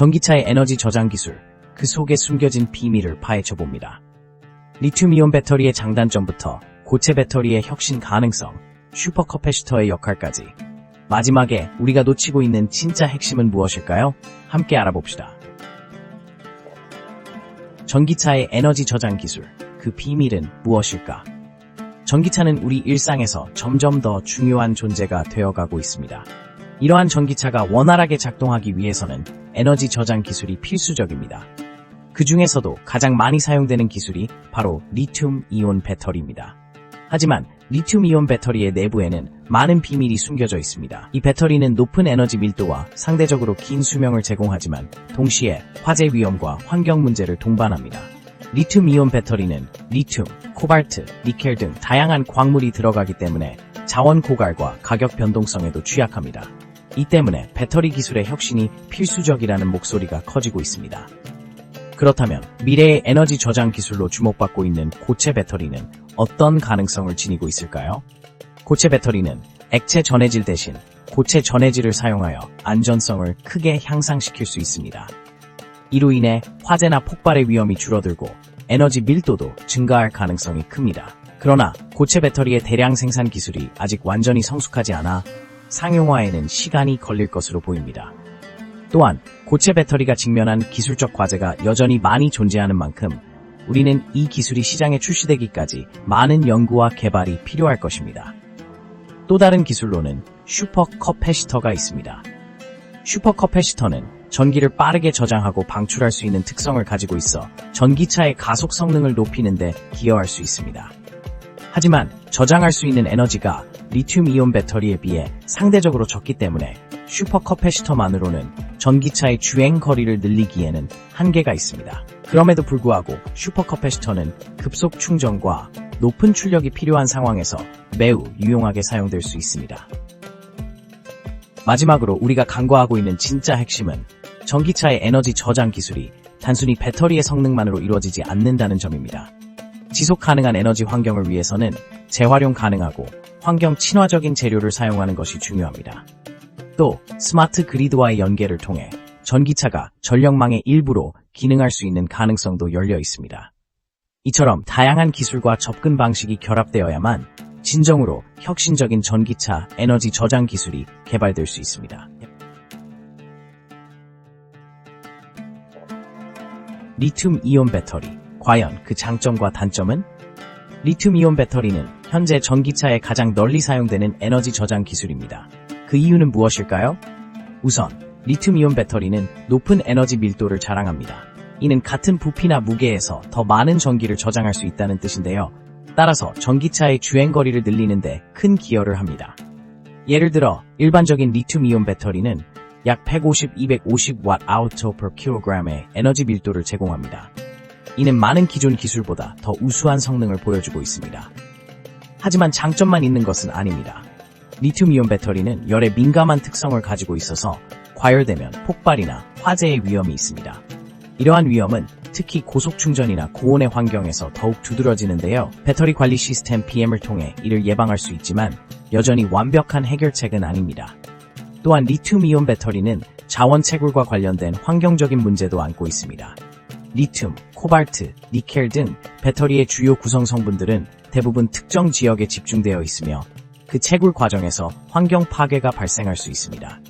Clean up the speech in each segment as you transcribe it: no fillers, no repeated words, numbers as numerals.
전기차의 에너지 저장 기술, 그 속에 숨겨진 비밀을 파헤쳐봅니다. 리튬이온 배터리의 장단점부터 고체 배터리의 혁신 가능성, 슈퍼커패시터의 역할까지 마지막에 우리가 놓치고 있는 진짜 핵심은 무엇일까요? 함께 알아봅시다. 전기차의 에너지 저장 기술, 그 비밀은 무엇일까? 전기차는 우리 일상에서 점점 더 중요한 존재가 되어가고 있습니다. 이러한 전기차가 원활하게 작동하기 위해서는 에너지 저장 기술이 필수적입니다. 그 중에서도 가장 많이 사용되는 기술이 바로 리튬이온 배터리입니다. 하지만 리튬이온 배터리의 내부에는 많은 비밀이 숨겨져 있습니다. 이 배터리는 높은 에너지 밀도와 상대적으로 긴 수명을 제공하지만 동시에 화재 위험과 환경 문제를 동반합니다. 리튬이온 배터리는 리튬, 코발트, 니켈 등 다양한 광물이 들어가기 때문에 자원 고갈과 가격 변동성에도 취약합니다. 이 때문에 배터리 기술의 혁신이 필수적이라는 목소리가 커지고 있습니다. 그렇다면 미래의 에너지 저장 기술로 주목받고 있는 고체 배터리는 어떤 가능성을 지니고 있을까요? 고체 배터리는 액체 전해질 대신 고체 전해질을 사용하여 안전성을 크게 향상시킬 수 있습니다. 이로 인해 화재나 폭발의 위험이 줄어들고 에너지 밀도도 증가할 가능성이 큽니다. 그러나 고체 배터리의 대량 생산 기술이 아직 완전히 성숙하지 않아 상용화에는 시간이 걸릴 것으로 보입니다. 또한 고체 배터리가 직면한 기술적 과제가 여전히 많이 존재하는 만큼 우리는 이 기술이 시장에 출시되기까지 많은 연구와 개발이 필요할 것입니다. 또 다른 기술로는 슈퍼커패시터가 있습니다. 슈퍼커패시터는 전기를 빠르게 저장하고 방출할 수 있는 특성을 가지고 있어 전기차의 가속 성능을 높이는 데 기여할 수 있습니다. 하지만 저장할 수 있는 에너지가 리튬이온 배터리에 비해 상대적으로 적기 때문에 슈퍼커패시터만으로는 전기차의 주행 거리를 늘리기에는 한계가 있습니다. 그럼에도 불구하고 슈퍼커패시터는 급속 충전과 높은 출력이 필요한 상황에서 매우 유용하게 사용될 수 있습니다. 마지막으로 우리가 간과하고 있는 진짜 핵심은 전기차의 에너지 저장 기술이 단순히 배터리의 성능만으로 이루어지지 않는다는 점입니다. 지속 가능한 에너지 환경을 위해서는 재활용 가능하고 환경 친화적인 재료를 사용하는 것이 중요합니다. 또 스마트 그리드와의 연계를 통해 전기차가 전력망의 일부로 기능할 수 있는 가능성도 열려 있습니다. 이처럼 다양한 기술과 접근 방식이 결합되어야만 진정으로 혁신적인 전기차 에너지 저장 기술이 개발될 수 있습니다. 리튬이온 배터리, 과연 그 장점과 단점은? 리튬이온 배터리는 현재 전기차에 가장 널리 사용되는 에너지 저장 기술입니다. 그 이유는 무엇일까요? 우선 리튬이온 배터리는 높은 에너지 밀도를 자랑합니다. 이는 같은 부피나 무게에서 더 많은 전기를 저장할 수 있다는 뜻인데요. 따라서 전기차의 주행거리를 늘리는 데 큰 기여를 합니다. 예를 들어 일반적인 리튬이온 배터리는 약 150-250Wh/kg의 에너지 밀도를 제공합니다. 이는 많은 기존 기술보다 더 우수한 성능을 보여주고 있습니다. 하지만 장점만 있는 것은 아닙니다. 리튬이온 배터리는 열에 민감한 특성을 가지고 있어서 과열되면 폭발이나 화재의 위험이 있습니다. 이러한 위험은 특히 고속 충전이나 고온의 환경에서 더욱 두드러지는데요. 배터리 관리 시스템 BM을 통해 이를 예방할 수 있지만 여전히 완벽한 해결책은 아닙니다. 또한 리튬이온 배터리는 자원 채굴과 관련된 환경적인 문제도 안고 있습니다. 리튬, 코발트, 니켈 등 배터리의 주요 구성 성분들은 대부분 특정 지역에 집중되어 있으며 그 채굴 과정에서 환경 파괴가 발생할 수 있습니다.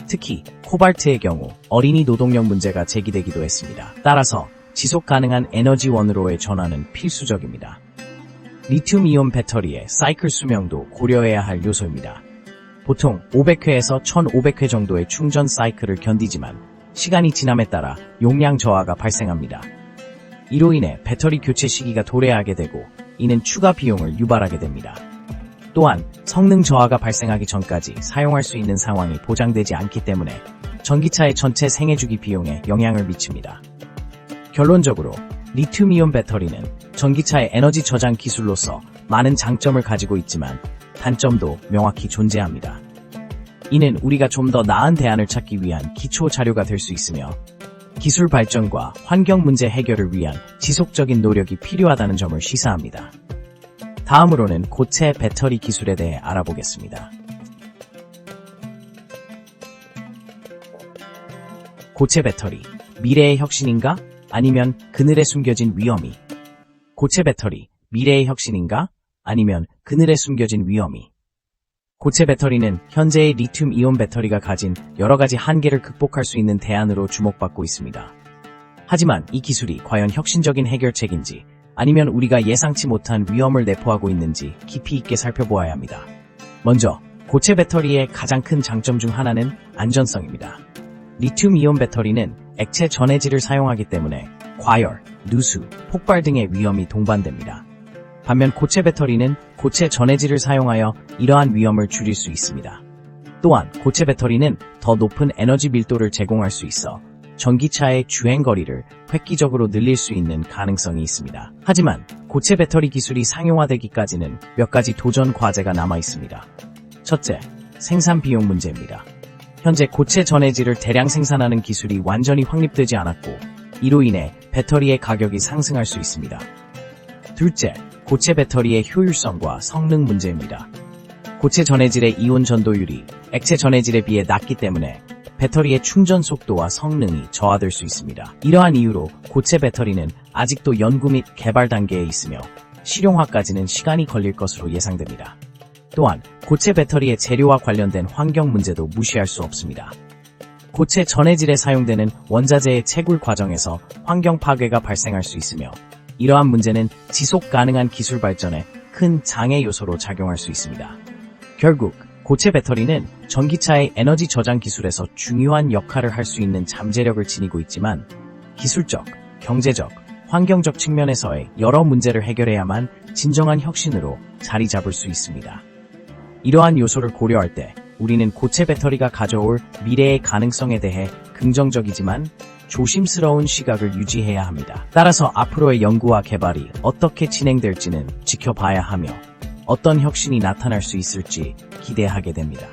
특히 코발트의 경우 어린이 노동력 문제가 제기되기도 했습니다. 따라서 지속 가능한 에너지 원으로의 전환은 필수적입니다. 리튬이온 배터리의 사이클 수명도 고려해야 할 요소입니다. 보통 500회에서 1500회 정도의 충전 사이클을 견디지만 시간이 지남에 따라 용량 저하가 발생합니다. 이로 인해 배터리 교체 시기가 도래하게 되고 이는 추가 비용을 유발하게 됩니다. 또한 성능 저하가 발생하기 전까지 사용할 수 있는 상황이 보장되지 않기 때문에 전기차의 전체 생애주기 비용에 영향을 미칩니다. 결론적으로 리튬이온 배터리는 전기차의 에너지 저장 기술로서 많은 장점을 가지고 있지만 단점도 명확히 존재합니다. 이는 우리가 좀 더 나은 대안을 찾기 위한 기초 자료가 될 수 있으며 기술 발전과 환경 문제 해결을 위한 지속적인 노력이 필요하다는 점을 시사합니다. 다음으로는 고체 배터리 기술에 대해 알아보겠습니다. 고체 배터리, 미래의 혁신인가? 아니면 그늘에 숨겨진 위험이? 고체 배터리, 미래의 혁신인가? 아니면 그늘에 숨겨진 위험이? 고체 배터리는 현재의 리튬 이온 배터리가 가진 여러 가지 한계를 극복할 수 있는 대안으로 주목받고 있습니다. 하지만 이 기술이 과연 혁신적인 해결책인지 아니면 우리가 예상치 못한 위험을 내포하고 있는지 깊이 있게 살펴보아야 합니다. 먼저 고체 배터리의 가장 큰 장점 중 하나는 안전성입니다. 리튬 이온 배터리는 액체 전해질을 사용하기 때문에 과열, 누수, 폭발 등의 위험이 동반됩니다. 반면 고체 배터리는 고체 전해질을 사용하여 이러한 위험을 줄일 수 있습니다. 또한 고체 배터리는 더 높은 에너지 밀도를 제공할 수 있어 전기차의 주행거리를 획기적으로 늘릴 수 있는 가능성이 있습니다. 하지만 고체 배터리 기술이 상용화되기까지는 몇 가지 도전 과제가 남아 있습니다. 첫째, 생산 비용 문제입니다. 현재 고체 전해질을 대량 생산하는 기술이 완전히 확립되지 않았고 이로 인해 배터리의 가격이 상승할 수 있습니다. 둘째, 고체 배터리의 효율성과 성능 문제입니다. 고체 전해질의 이온 전도율이 액체 전해질에 비해 낮기 때문에 배터리의 충전 속도와 성능이 저하될 수 있습니다. 이러한 이유로 고체 배터리는 아직도 연구 및 개발 단계에 있으며 실용화까지는 시간이 걸릴 것으로 예상됩니다. 또한 고체 배터리의 재료와 관련된 환경 문제도 무시할 수 없습니다. 고체 전해질에 사용되는 원자재의 채굴 과정에서 환경 파괴가 발생할 수 있으며 이러한 문제는 지속 가능한 기술 발전에 큰 장애 요소로 작용할 수 있습니다. 결국 고체 배터리는 전기차의 에너지 저장 기술에서 중요한 역할을 할 수 있는 잠재력을 지니고 있지만 기술적, 경제적, 환경적 측면에서의 여러 문제를 해결해야만 진정한 혁신으로 자리 잡을 수 있습니다. 이러한 요소를 고려할 때 우리는 고체 배터리가 가져올 미래의 가능성에 대해 긍정적이지만 조심스러운 시각을 유지해야 합니다. 따라서 앞으로의 연구와 개발이 어떻게 진행될지는 지켜봐야 하며 어떤 혁신이 나타날 수 있을지 기대하게 됩니다.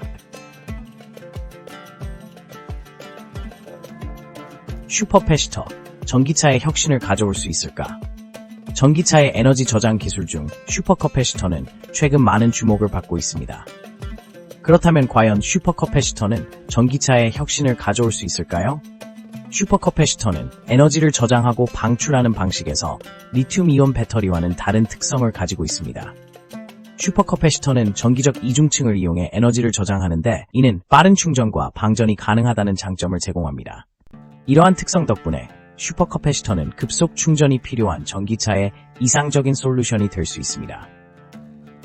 슈퍼패시터, 전기차의 혁신을 가져올 수 있을까? 전기차의 에너지 저장 기술 중 슈퍼커패시터는 최근 많은 주목을 받고 있습니다. 그렇다면 과연 슈퍼커패시터는 전기차의 혁신을 가져올 수 있을까요? 슈퍼커패시터는 에너지를 저장하고 방출하는 방식에서 리튬 이온 배터리와는 다른 특성을 가지고 있습니다. 슈퍼커패시터는 전기적 이중층을 이용해 에너지를 저장하는데 이는 빠른 충전과 방전이 가능하다는 장점을 제공합니다. 이러한 특성 덕분에 슈퍼커패시터는 급속 충전이 필요한 전기차의 이상적인 솔루션이 될 수 있습니다.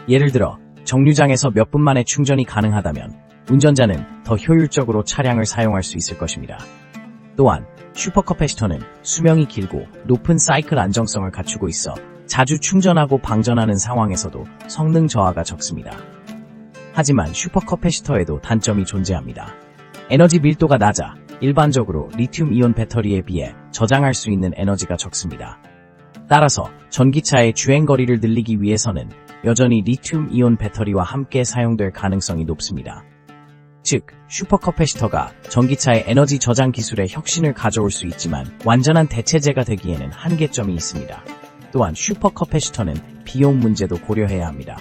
예를 들어 정류장에서 몇 분 만에 충전이 가능하다면 운전자는 더 효율적으로 차량을 사용할 수 있을 것입니다. 또한 슈퍼커패시터는 수명이 길고 높은 사이클 안정성을 갖추고 있어 자주 충전하고 방전하는 상황에서도 성능 저하가 적습니다. 하지만 슈퍼커패시터에도 단점이 존재합니다. 에너지 밀도가 낮아 일반적으로 리튬 이온 배터리에 비해 저장할 수 있는 에너지가 적습니다. 따라서 전기차의 주행거리를 늘리기 위해서는 여전히 리튬 이온 배터리와 함께 사용될 가능성이 높습니다. 즉, 슈퍼커패시터가 전기차의 에너지 저장 기술에 혁신을 가져올 수 있지만 완전한 대체제가 되기에는 한계점이 있습니다. 또한 슈퍼커패시터는 비용 문제도 고려해야 합니다.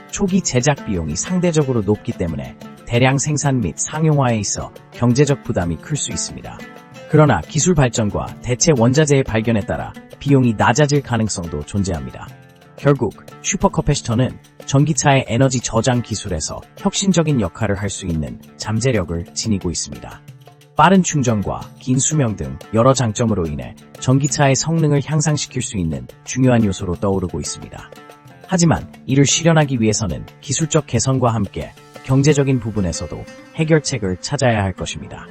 초기 제작 비용이 상대적으로 높기 때문에 대량 생산 및 상용화에 있어 경제적 부담이 클 수 있습니다. 그러나 기술 발전과 대체 원자재의 발견에 따라 비용이 낮아질 가능성도 존재합니다. 결국 슈퍼커패시터는 전기차의 에너지 저장 기술에서 혁신적인 역할을 할 수 있는 잠재력을 지니고 있습니다. 빠른 충전과 긴 수명 등 여러 장점으로 인해 전기차의 성능을 향상시킬 수 있는 중요한 요소로 떠오르고 있습니다. 하지만 이를 실현하기 위해서는 기술적 개선과 함께 경제적인 부분에서도 해결책을 찾아야 할 것입니다.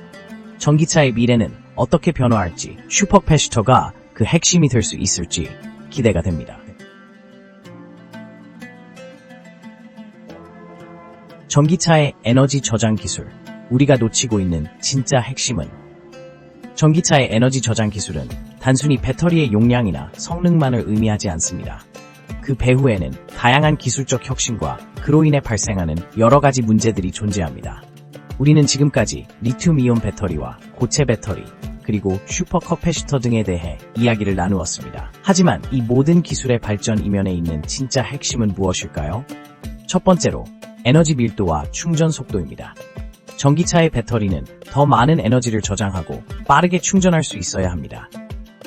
전기차의 미래는 어떻게 변화할지, 슈퍼패시터가 그 핵심이 될 수 있을지 기대가 됩니다. 전기차의 에너지 저장 기술, 우리가 놓치고 있는 진짜 핵심은? 전기차의 에너지 저장 기술은 단순히 배터리의 용량이나 성능만을 의미하지 않습니다. 그 배후에는 다양한 기술적 혁신과 그로 인해 발생하는 여러 가지 문제들이 존재합니다. 우리는 지금까지 리튬 이온 배터리와 고체 배터리, 그리고 슈퍼커패시터 등에 대해 이야기를 나누었습니다. 하지만 이 모든 기술의 발전 이면에 있는 진짜 핵심은 무엇일까요? 첫 번째로 에너지 밀도와 충전 속도입니다. 전기차의 배터리는 더 많은 에너지를 저장하고 빠르게 충전할 수 있어야 합니다.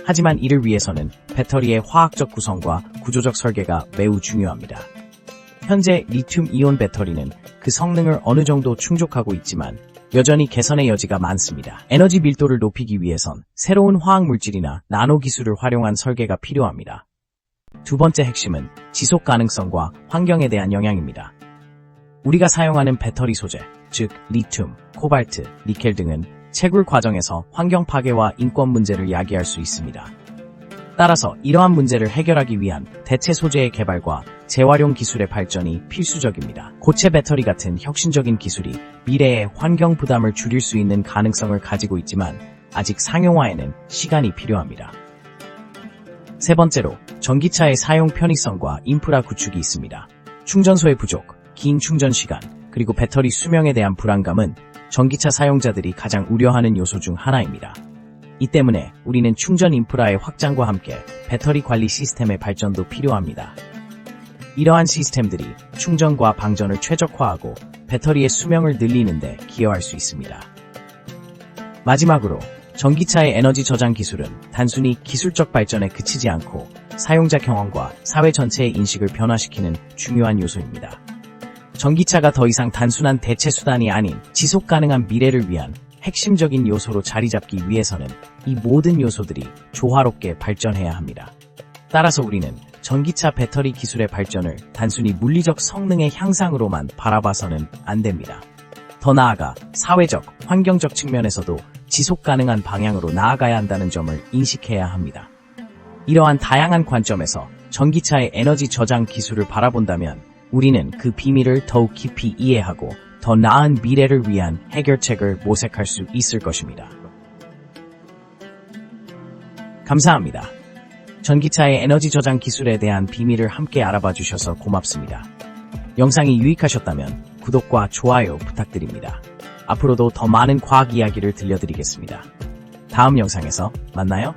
하지만 이를 위해서는 배터리의 화학적 구성과 구조적 설계가 매우 중요합니다. 현재 리튬이온 배터리는 그 성능을 어느 정도 충족하고 있지만 여전히 개선의 여지가 많습니다. 에너지 밀도를 높이기 위해선 새로운 화학 물질이나 나노 기술을 활용한 설계가 필요합니다. 두 번째 핵심은 지속 가능성과 환경에 대한 영향입니다. 우리가 사용하는 배터리 소재, 즉 리튬, 코발트, 니켈 등은 채굴 과정에서 환경 파괴와 인권 문제를 야기할 수 있습니다. 따라서 이러한 문제를 해결하기 위한 대체 소재의 개발과 재활용 기술의 발전이 필수적입니다. 고체 배터리 같은 혁신적인 기술이 미래의 환경 부담을 줄일 수 있는 가능성을 가지고 있지만 아직 상용화에는 시간이 필요합니다. 세 번째로 전기차의 사용 편의성과 인프라 구축이 있습니다. 충전소의 부족, 긴 충전 시간, 그리고 배터리 수명에 대한 불안감은 전기차 사용자들이 가장 우려하는 요소 중 하나입니다. 이 때문에 우리는 충전 인프라의 확장과 함께 배터리 관리 시스템의 발전도 필요합니다. 이러한 시스템들이 충전과 방전을 최적화하고 배터리의 수명을 늘리는 데 기여할 수 있습니다. 마지막으로 전기차의 에너지 저장 기술은 단순히 기술적 발전에 그치지 않고 사용자 경험과 사회 전체의 인식을 변화시키는 중요한 요소입니다. 전기차가 더 이상 단순한 대체 수단이 아닌 지속 가능한 미래를 위한 핵심적인 요소로 자리 잡기 위해서는 이 모든 요소들이 조화롭게 발전해야 합니다. 따라서 우리는 전기차 배터리 기술의 발전을 단순히 물리적 성능의 향상으로만 바라봐서는 안 됩니다. 더 나아가 사회적, 환경적 측면에서도 지속 가능한 방향으로 나아가야 한다는 점을 인식해야 합니다. 이러한 다양한 관점에서 전기차의 에너지 저장 기술을 바라본다면 우리는 그 비밀을 더욱 깊이 이해하고 더 나은 미래를 위한 해결책을 모색할 수 있을 것입니다. 감사합니다. 전기차의 에너지 저장 기술에 대한 비밀을 함께 알아봐 주셔서 고맙습니다. 영상이 유익하셨다면 구독과 좋아요 부탁드립니다. 앞으로도 더 많은 과학 이야기를 들려드리겠습니다. 다음 영상에서 만나요.